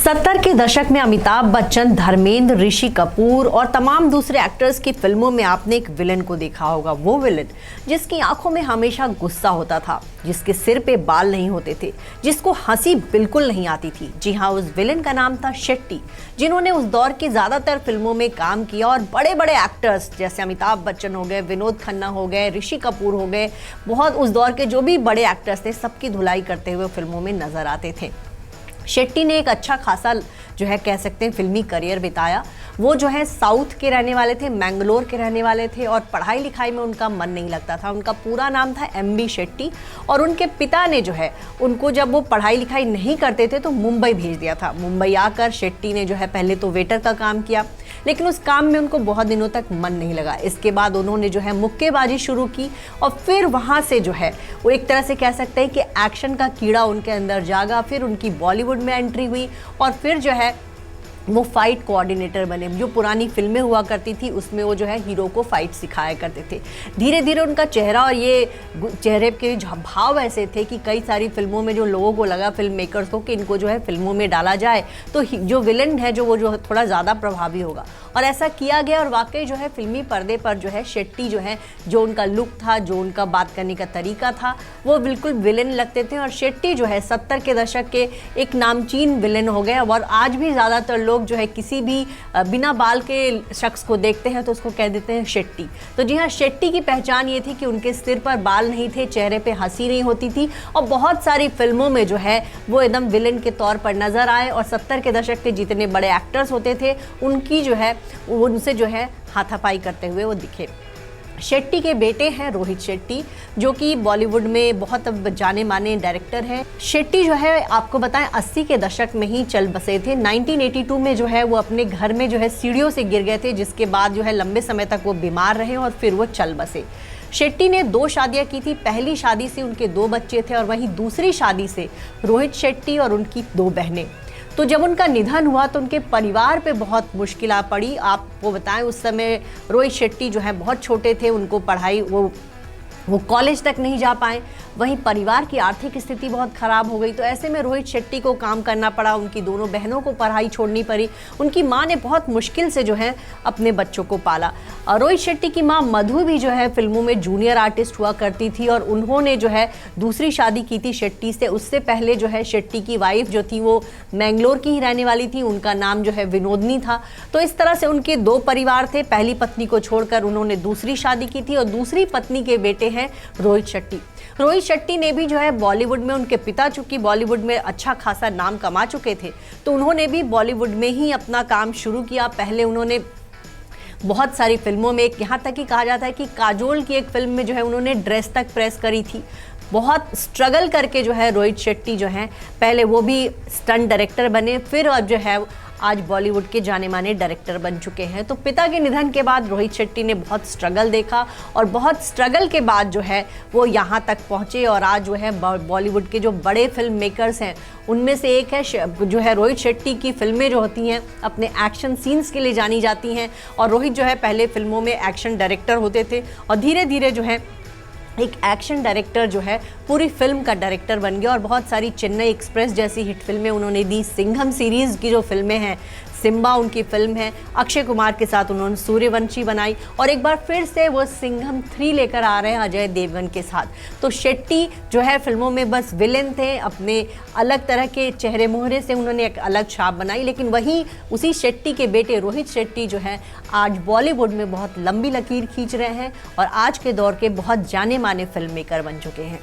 70 के दशक में अमिताभ बच्चन, धर्मेंद्र, ऋषि कपूर और तमाम दूसरे एक्टर्स की फिल्मों में आपने एक विलन को देखा होगा। वो विलन जिसकी आंखों में हमेशा गुस्सा होता था, जिसके सिर पे बाल नहीं होते थे, जिसको हंसी बिल्कुल नहीं आती थी। जी हाँ, उस विलन का नाम था शेट्टी, जिन्होंने उस दौर की ज्यादातर फिल्मों में काम किया और बड़े बड़े एक्टर्स जैसे अमिताभ बच्चन हो गए, विनोद खन्ना हो गए, ऋषि कपूर हो गए, बहुत उस दौर के जो भी बड़े एक्टर्स थे सबकी धुलाई करते हुए फिल्मों में नजर आते थे। शेट्टी ने एक अच्छा खासा जो है कह सकते हैं फिल्मी करियर बिताया। वो जो है साउथ के रहने वाले थे, मैंगलोर के रहने वाले थे और पढ़ाई लिखाई में उनका मन नहीं लगता था। उनका पूरा नाम था एमबी शेट्टी और उनके पिता ने जो है उनको जब वो पढ़ाई लिखाई नहीं करते थे तो मुंबई भेज दिया था। मुंबई आकर शेट्टी ने जो है पहले तो वेटर का काम किया, लेकिन उस काम में उनको बहुत दिनों तक मन नहीं लगा। इसके बाद उन्होंने जो है मुक्केबाजी शुरू की और फिर वहाँ से जो है वो एक तरह से कह सकते हैं कि एक्शन का कीड़ा उनके अंदर जागा। फिर उनकी बॉलीवुड में एंट्री हुई और फिर जो है वो फाइट कोऑर्डिनेटर बने। जो पुरानी फिल्में हुआ करती थी उसमें वो जो है हीरो को फाइट सिखाया करते थे। धीरे धीरे उनका चेहरा और ये चेहरे के भाव ऐसे थे कि कई सारी फिल्मों में जो लोगों को लगा, फिल्म मेकर्स को, कि इनको जो है फिल्मों में डाला जाए तो जो विलन है वो थोड़ा ज़्यादा प्रभावी होगा। और ऐसा किया गया और वाकई जो है फिल्मी पर्दे पर जो है शेट्टी जो है, जो उनका लुक था, जो उनका बात करने का तरीका था, वो बिल्कुल विलन लगते थे। और शेट्टी जो है 70 के दशक के एक नामचीन विलन हो गए और आज भी ज़्यादातर लोग जो है किसी भी बिना बाल के शख्स को देखते हैं तो उसको कह देते हैं शेट्टी। तो जी हाँ, शेट्टी की पहचान ये थी कि उनके सिर पर बाल नहीं थे, चेहरे पे हंसी नहीं होती थी और बहुत सारी फिल्मों में जो है वो एकदम विलन के तौर पर नजर आए। और 70 के दशक के जितने बड़े एक्टर्स होते थे उनकी जो है उनसे जो है हाथापाई करते हुए वो दिखे। शेट्टी के बेटे हैं रोहित शेट्टी, जो कि बॉलीवुड में बहुत जाने माने डायरेक्टर हैं। शेट्टी जो है आपको बताएं 80 के दशक में ही चल बसे थे। 1982 में जो है वो अपने घर में जो है सीढ़ियों से गिर गए थे, जिसके बाद जो है लंबे समय तक वो बीमार रहे और फिर वो चल बसे। शेट्टी ने 2 शादियां की थी। पहली शादी से उनके 2 बच्चे थे और वहीं दूसरी शादी से रोहित शेट्टी और उनकी 2 बहनें। तो जब उनका निधन हुआ तो उनके परिवार पे बहुत मुश्किल आ पड़ी। आपको बताएं उस समय रोहित शेट्टी जो है बहुत छोटे थे, उनको पढ़ाई वो कॉलेज तक नहीं जा पाए। वहीं परिवार की आर्थिक स्थिति बहुत ख़राब हो गई। तो ऐसे में रोहित शेट्टी को काम करना पड़ा, उनकी दोनों बहनों को पढ़ाई छोड़नी पड़ी। उनकी माँ ने बहुत मुश्किल से जो है अपने बच्चों को पाला। और रोहित शेट्टी की माँ मधु भी जो है फिल्मों में जूनियर आर्टिस्ट हुआ करती थी और उन्होंने जो है दूसरी शादी की थी शेट्टी से। उससे पहले जो है शेट्टी की वाइफ जो थी वो मैंगलोर की ही रहने वाली थी, उनका नाम जो है विनोदनी था। तो इस तरह से उनके 2 परिवार थे। पहली पत्नी को छोड़कर उन्होंने दूसरी शादी की थी और दूसरी पत्नी के बेटे हैं रोहित शेट्टी। रोहित शेट्टी ने भी जो है बॉलीवुड में, उनके पिता चूंकि बॉलीवुड में अच्छा खासा नाम कमा चुके थे तो उन्होंने भी बॉलीवुड में ही अपना काम शुरू किया। पहले उन्होंने बहुत सारी फिल्मों में, यहाँ तक कि कहा जाता है कि काजोल की एक फिल्म में जो है उन्होंने ड्रेस तक प्रेस करी थी। बहुत स्ट्रगल करके जो है रोहित शेट्टी जो हैं पहले वो भी स्टंट डायरेक्टर बने, फिर अब जो है आज बॉलीवुड के जाने माने डायरेक्टर बन चुके हैं। तो पिता के निधन के बाद रोहित शेट्टी ने बहुत स्ट्रगल देखा और बहुत स्ट्रगल के बाद जो है वो यहाँ तक पहुँचे और आज जो है बॉलीवुड के जो बड़े फिल्म मेकर्स हैं उनमें से एक है जो है रोहित शेट्टी की फिल्में जो होती हैं अपने एक्शन सीन्स के लिए जानी जाती हैं। और रोहित जो है पहले फिल्मों में एक्शन डायरेक्टर होते थे और धीरे धीरे जो है एक एक्शन डायरेक्टर जो है पूरी फिल्म का डायरेक्टर बन गया और बहुत सारी चेन्नई एक्सप्रेस जैसी हिट फिल्में उन्होंने दी। सिंघम सीरीज़ की जो फिल्में हैं, सिम्बा उनकी फिल्म है, अक्षय कुमार के साथ उन्होंने सूर्यवंशी बनाई और एक बार फिर से वो सिंघम 3 लेकर आ रहे हैं अजय देवगन के साथ। तो शेट्टी जो है फिल्मों में बस विलेन थे, अपने अलग तरह के चेहरे मोहरे से उन्होंने एक अलग छाप बनाई। लेकिन वहीं उसी शेट्टी के बेटे रोहित शेट्टी जो है आज बॉलीवुड में बहुत लंबी लकीर खींच रहे हैं और आज के दौर के बहुत जाने माने फिल्म मेकर बन चुके हैं।